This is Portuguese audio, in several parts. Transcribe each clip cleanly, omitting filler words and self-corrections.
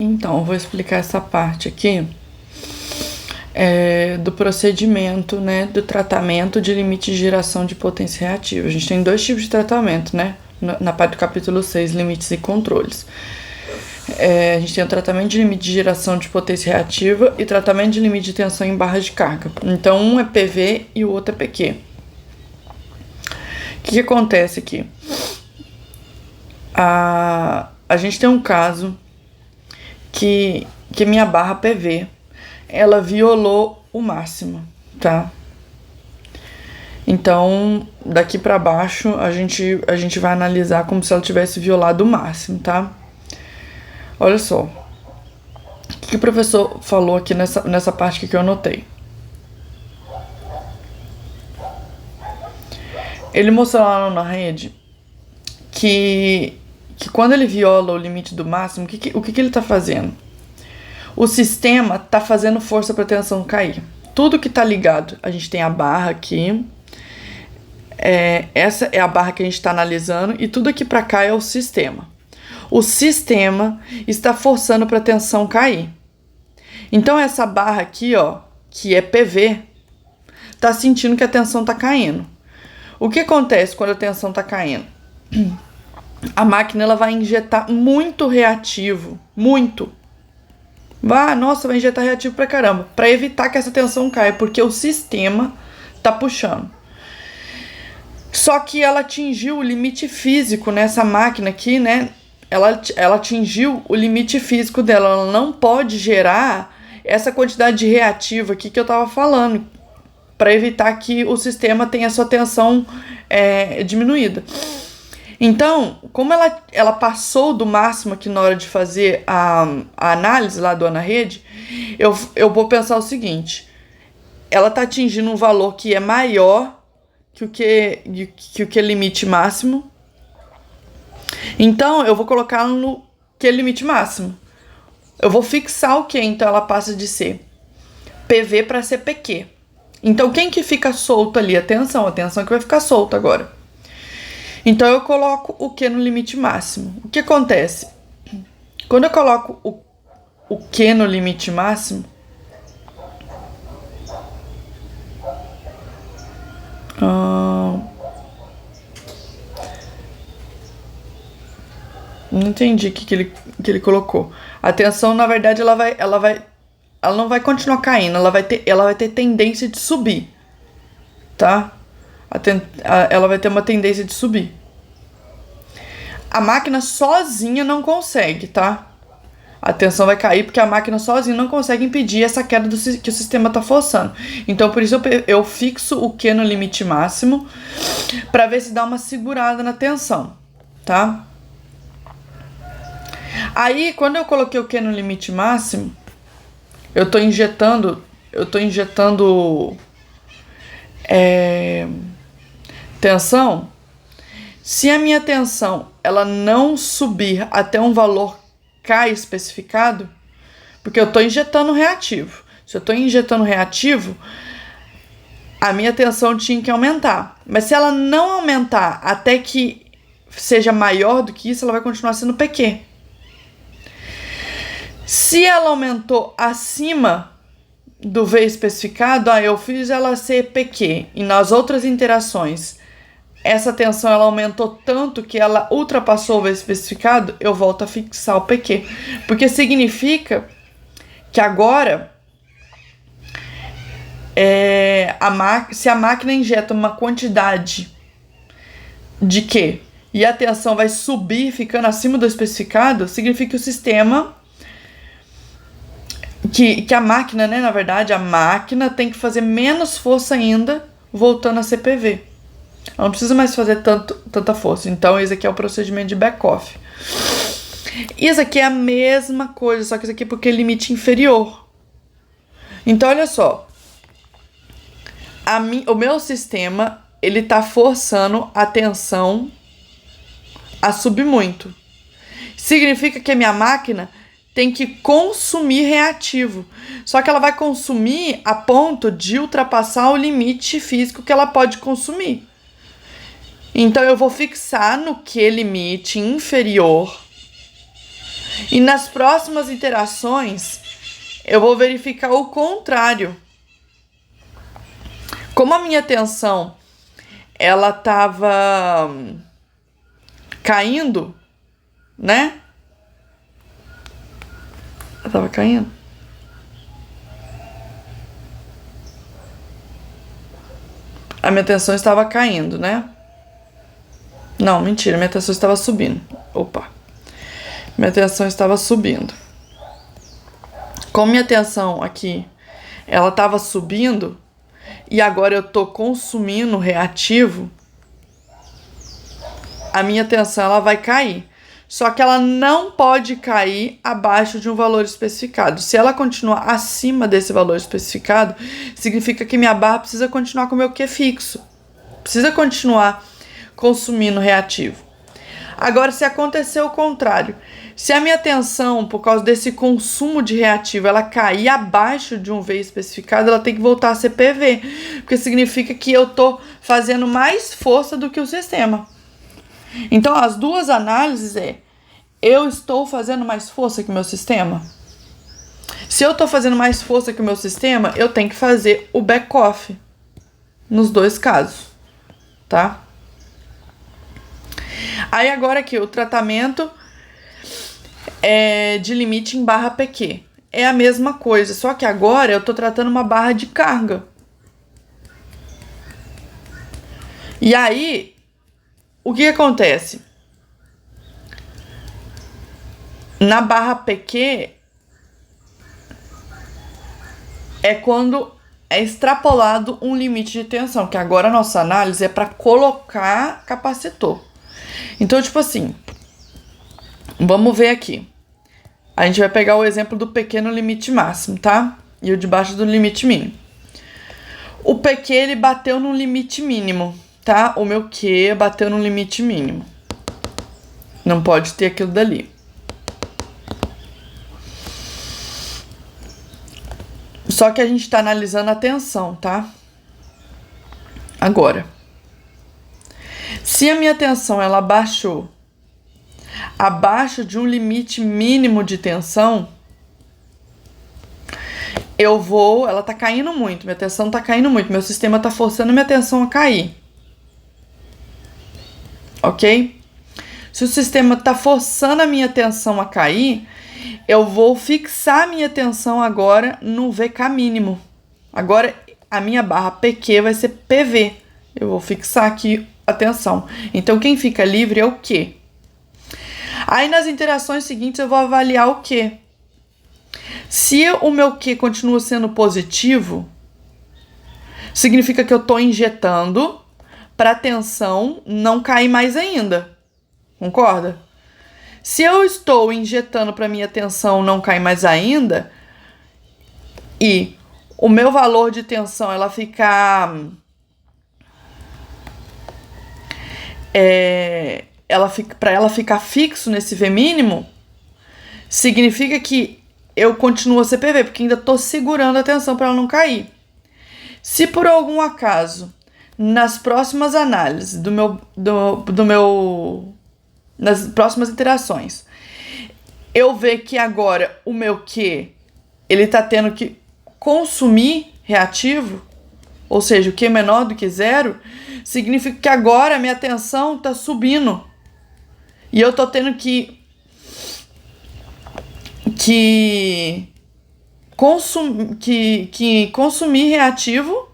Então, eu vou explicar essa parte aqui do procedimento, né, do tratamento de limite de geração de potência reativa. A gente tem dois tipos de tratamento, né, na parte do capítulo 6, limites e controles. A gente tem o tratamento de limite de geração de potência reativa e tratamento de limite de tensão em barras de carga. Então, um é PV e o outro é PQ. O que acontece aqui? A gente tem um caso que minha barra PV, ela violou o máximo, tá? Então, daqui pra baixo, a gente vai analisar como se ela tivesse violado o máximo, tá? Olha só. O que o professor falou aqui nessa parte que eu anotei? Ele mostrou lá na rede que quando ele viola o limite do máximo, o que ele tá fazendo? O sistema tá fazendo força para a tensão cair. Tudo que tá ligado, a gente tem a barra aqui, essa é a barra que a gente está analisando, e tudo aqui para cá é o sistema. O sistema está forçando para a tensão cair. Então essa barra aqui, ó, que é PV, tá sentindo que a tensão tá caindo. O que acontece quando a tensão tá caindo? A máquina ela vai injetar muito reativo, muito. Vai injetar reativo pra caramba, pra evitar que essa tensão caia, porque o sistema tá puxando. Só que ela atingiu o limite físico nessa máquina aqui, né? Ela atingiu o limite físico dela, ela não pode gerar essa quantidade de reativo aqui que eu tava falando, para evitar que o sistema tenha sua tensão diminuída. Então, como ela passou do máximo aqui na hora de fazer a análise lá do ana-rede, eu vou pensar o seguinte: ela tá atingindo um valor que é maior que o que é limite máximo. Então, eu vou colocar no que é limite máximo. Eu vou fixar o que, então ela passa de ser PV para ser PQ. Então, quem que fica solto ali? A tensão que vai ficar solta agora. Então, eu coloco o Q no limite máximo. O que acontece? Quando eu coloco o Q no limite máximo, não entendi o que ele colocou. A tensão, na verdade, ela não vai continuar caindo, ela vai ter tendência de subir, tá? Ela vai ter uma tendência de subir. A máquina sozinha não consegue, tá? A tensão vai cair porque a máquina sozinha não consegue impedir essa queda que o sistema tá forçando. Então, por isso eu fixo o Q no limite máximo para ver se dá uma segurada na tensão, tá? Aí, quando eu coloquei o Q no limite máximo, eu tô injetando tensão. Se a minha tensão ela não subir até um valor K especificado, porque eu tô injetando reativo. Se eu tô injetando reativo, a minha tensão tinha que aumentar. Mas se ela não aumentar até que seja maior do que isso, ela vai continuar sendo PQ. Se ela aumentou acima do V especificado, eu fiz ela ser PQ. E nas outras interações, essa tensão ela aumentou tanto que ela ultrapassou o V especificado, eu volto a fixar o PQ. Porque significa que agora, se a máquina injeta uma quantidade de Q e a tensão vai subir ficando acima do especificado, significa que o sistema... Que a máquina, né, na verdade, a máquina tem que fazer menos força ainda, voltando a CPV. Ela não precisa mais fazer tanta força. Então, esse aqui é o procedimento de back-off. Isso aqui é a mesma coisa, só que isso aqui é porque é limite inferior. Então, olha só. O meu sistema, ele tá forçando a tensão a subir muito. Significa que a minha máquina tem que consumir reativo. Só que ela vai consumir a ponto de ultrapassar o limite físico que ela pode consumir. Então, eu vou fixar no Q limite inferior E nas próximas iterações, eu vou verificar o contrário. Como a minha tensão, ela estava caindo, né? Ela estava caindo. A minha tensão estava caindo, né? Não, mentira, minha tensão estava subindo. Opa. Minha tensão estava subindo. Como minha tensão aqui, ela estava subindo, e agora eu tô consumindo reativo, a minha tensão ela vai cair. Só que ela não pode cair abaixo de um valor especificado. Se ela continuar acima desse valor especificado, significa que minha barra precisa continuar com o meu Q fixo. Precisa continuar consumindo reativo. Agora, se acontecer o contrário, se a minha tensão, por causa desse consumo de reativo, ela cair abaixo de um V especificado, ela tem que voltar a ser PV, porque significa que eu tô fazendo mais força do que o sistema. Então, as duas análises eu estou fazendo mais força que o meu sistema? Se eu estou fazendo mais força que o meu sistema, eu tenho que fazer o back-off nos dois casos, tá? Aí agora aqui, o tratamento de limite em barra PQ. É a mesma coisa, só que agora eu estou tratando uma barra de carga. E aí, o que acontece? Na barra PQ é quando é extrapolado um limite de tensão, que agora a nossa análise é para colocar capacitor. Então, tipo assim, vamos ver aqui. A gente vai pegar o exemplo do PQ no limite máximo, tá? E o de baixo do limite mínimo. O PQ, ele bateu no limite mínimo, tá? O meu Q bateu no limite mínimo. Não pode ter aquilo dali. Só que a gente tá analisando a tensão, tá? Agora, se a minha tensão, ela baixou abaixo de um limite mínimo de tensão, ela tá caindo muito, minha tensão tá caindo muito, meu sistema tá forçando minha tensão a cair. Ok? Se o sistema tá forçando a minha tensão a cair, eu vou fixar a minha tensão agora no VK mínimo. Agora, a minha barra PQ vai ser PV. Eu vou fixar aqui a tensão. Então, quem fica livre é o Q. Aí, nas interações seguintes, eu vou avaliar o Q. Se o meu Q continua sendo positivo, significa que eu estou injetando para a tensão não cair mais ainda. Concorda? Se eu estou injetando para minha tensão não cair mais ainda, e o meu valor de tensão ela ficar para ela ficar fixo nesse V mínimo, significa que eu continuo a ser PV, porque ainda estou segurando a tensão para ela não cair. Se por algum acaso, nas próximas análises nas próximas iterações, eu ver que agora o meu Q, ele tá tendo que consumir reativo, ou seja, o Q menor do que zero, significa que agora a minha tensão tá subindo. E eu tô tendo que consumir reativo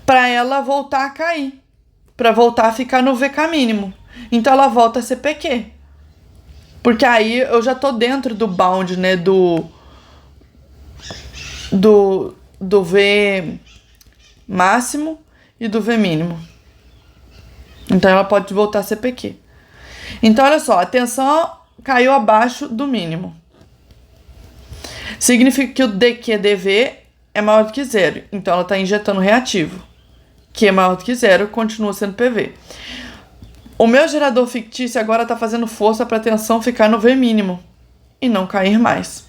para ela voltar a cair, para voltar a ficar no VK mínimo. Então ela volta a ser PQ. Porque aí eu já tô dentro do bound, né, do V máximo e do V mínimo. Então ela pode voltar a ser PQ. Então olha só, a tensão caiu abaixo do mínimo. Significa que o dQ/dV é maior do que zero. Então ela está injetando reativo. Q é maior do que zero, continua sendo PV. O meu gerador fictício agora está fazendo força para a tensão ficar no V mínimo e não cair mais.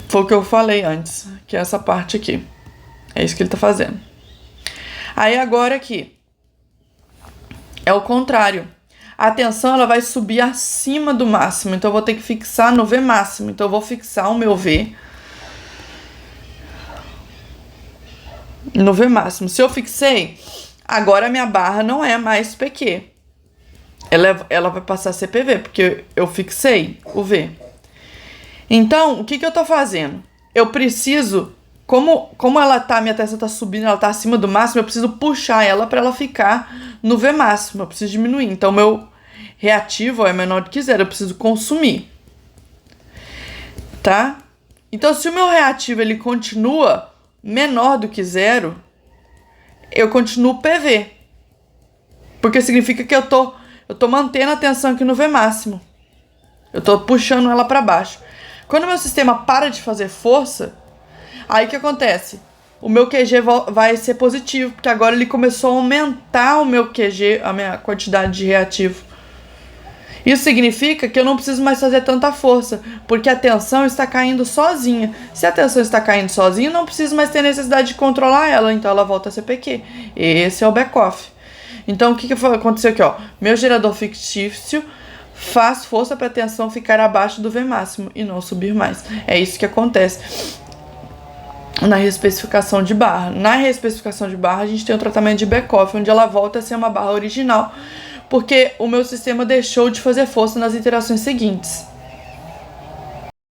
Foi o que eu falei antes, que é essa parte aqui. É isso que ele está fazendo. Aí agora aqui é o contrário. a tensão ela vai subir acima do máximo. Então eu vou ter que fixar no V máximo. Então eu vou fixar o meu V no V máximo. Se eu fixei, agora a minha barra não é mais PQ. Ela vai passar a ser PV, porque eu fixei o V. Então, o que eu tô fazendo? Eu preciso, como minha tensão tá subindo, ela tá acima do máximo, eu preciso puxar ela para ela ficar no V máximo. Eu preciso diminuir. Então, meu reativo é menor do que zero. Eu preciso consumir. Tá? Então, se o meu reativo ele continua menor do que zero, eu continuo PV. Porque significa que eu tô mantendo a tensão aqui no V máximo. Eu tô puxando ela para baixo. Quando o meu sistema para de fazer força, aí o que acontece? O meu QG vai ser positivo, porque agora ele começou a aumentar o meu QG, a minha quantidade de reativo. Isso significa que eu não preciso mais fazer tanta força, porque a tensão está caindo sozinha. Se a tensão está caindo sozinha, eu não preciso mais ter necessidade de controlar ela, então ela volta a ser PQ. Esse é o back-off. Então, o que aconteceu aqui? Ó? Meu gerador fictício faz força para a tensão ficar abaixo do V máximo e não subir mais. É isso que acontece na reespecificação de barra. Na reespecificação de barra, a gente tem o tratamento de back-off, onde ela volta a ser uma barra original, porque o meu sistema deixou de fazer força nas iterações seguintes.